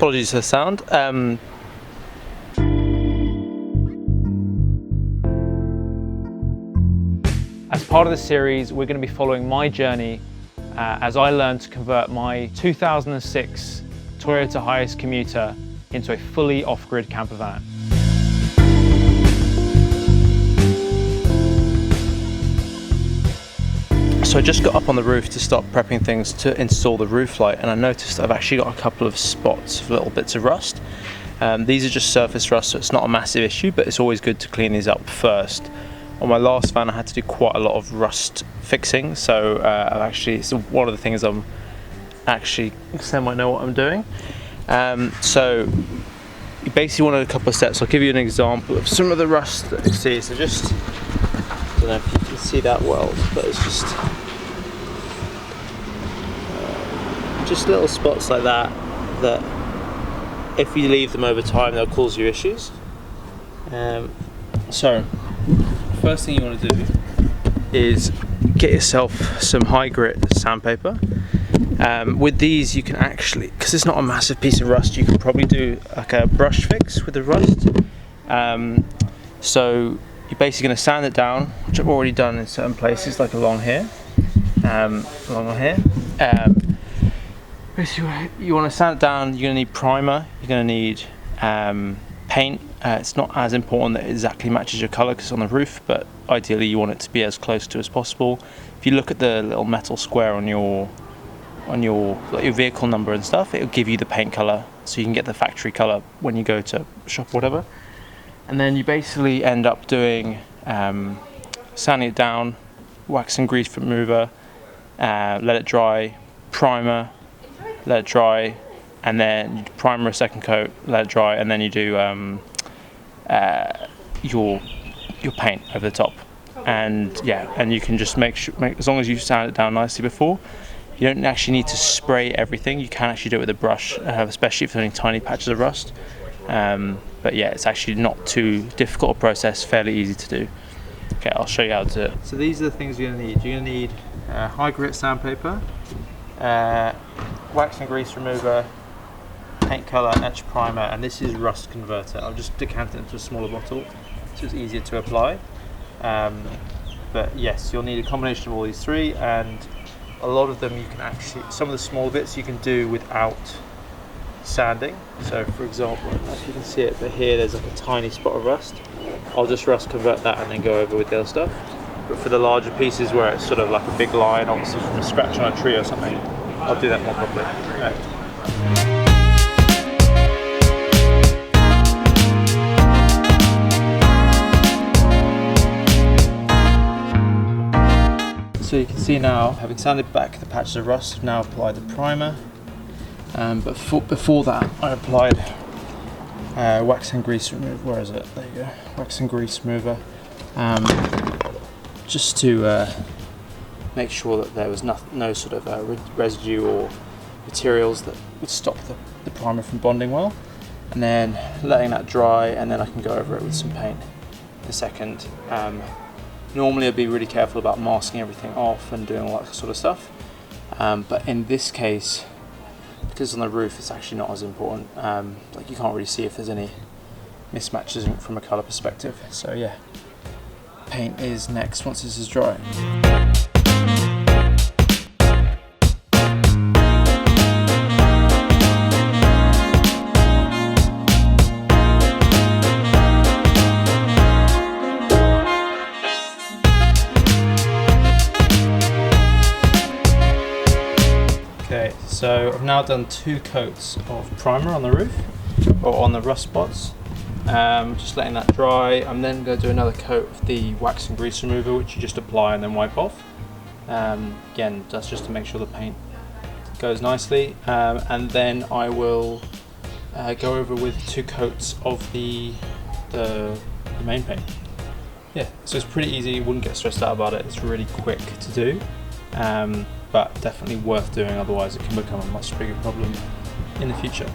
Apologies for the sound. As part of the series, we're going to be following my journey as I learned to convert my 2006 Toyota Hiace Commuter into a fully off-grid camper van. So I just got up on the roof to start prepping things to install the roof light, and I noticed I've actually got a couple of spots of little bits of rust. These are just surface rust, so it's not a massive issue, but it's always good to clean these up first. On my last van I had to do quite a lot of rust fixing, so it's one of the things I'm actually might know what I'm doing. So you basically wanted a couple of steps. I'll give you an example of some of the rust that you see. So just, I don't know if you can see that well, but it's just little spots like that if you leave them over time they'll cause you issues. So first thing you want to do is get yourself some high grit sandpaper. With these you can actually, because it's not a massive piece of rust, you can probably do like a brush fix with the rust. So you're basically going to sand it down, which I've already done in certain places, like along here. Basically, you want to sand it down. You're going to need primer. You're going to need paint. It's not as important that it exactly matches your colour because it's on the roof, but ideally you want it to be as close to as possible. If you look at the little metal square on your vehicle number and stuff, it'll give you the paint colour, so you can get the factory colour when you go to shop or whatever. And then you basically end up doing sanding it down, wax and grease remover, let it dry, primer, let it dry, and then you primer a second coat, let it dry, and then you do your paint over the top. And yeah, and you can just make as long as you sand it down nicely before, you don't actually need to spray everything. You can actually do it with a brush, especially if there's any tiny patches of rust. But yeah, it's actually not too difficult a process, fairly easy to do. Okay, I'll show you how to do it. So these are the things you're going to need. You're going to need high grit sandpaper, wax and grease remover, paint colour, etch primer, and this is rust converter. I've just decanted it into a smaller bottle so it's easier to apply. But yes, you'll need a combination of all these three, and a lot of them you can actually, some of the small bits you can do without sanding. So for example, if you can see it, but here there's like a tiny spot of rust. I'll just rust convert that and then go over with the other stuff. But for the larger pieces where it's sort of like a big line, obviously from a scratch on a tree or something, I'll do that more properly. Okay. So you can see now, having sanded back the patches of rust, I've now applied the primer. But before that, I applied wax and grease remover. Where is it? There you go. Wax and grease remover, just to make sure that there was no sort of residue or materials that would stop the primer from bonding well. And then letting that dry, and then I can go over it with some paint in a second. Normally I'd be really careful about masking everything off and doing all that sort of stuff, but in this case, because on the roof it's actually not as important. Like you can't really see if there's any mismatches from a colour perspective. So yeah, paint is next once this is dry. Okay, so I've now done 2 coats of primer on the roof, or on the rust spots. Just letting that dry. I'm then going to do another coat of the wax and grease remover, which you just apply and then wipe off. Again, that's just to make sure the paint goes nicely. And then I will go over with 2 coats of the main paint. Yeah, so it's pretty easy. You wouldn't get stressed out about it. It's really quick to do. But definitely worth doing, otherwise it can become a much bigger problem in the future.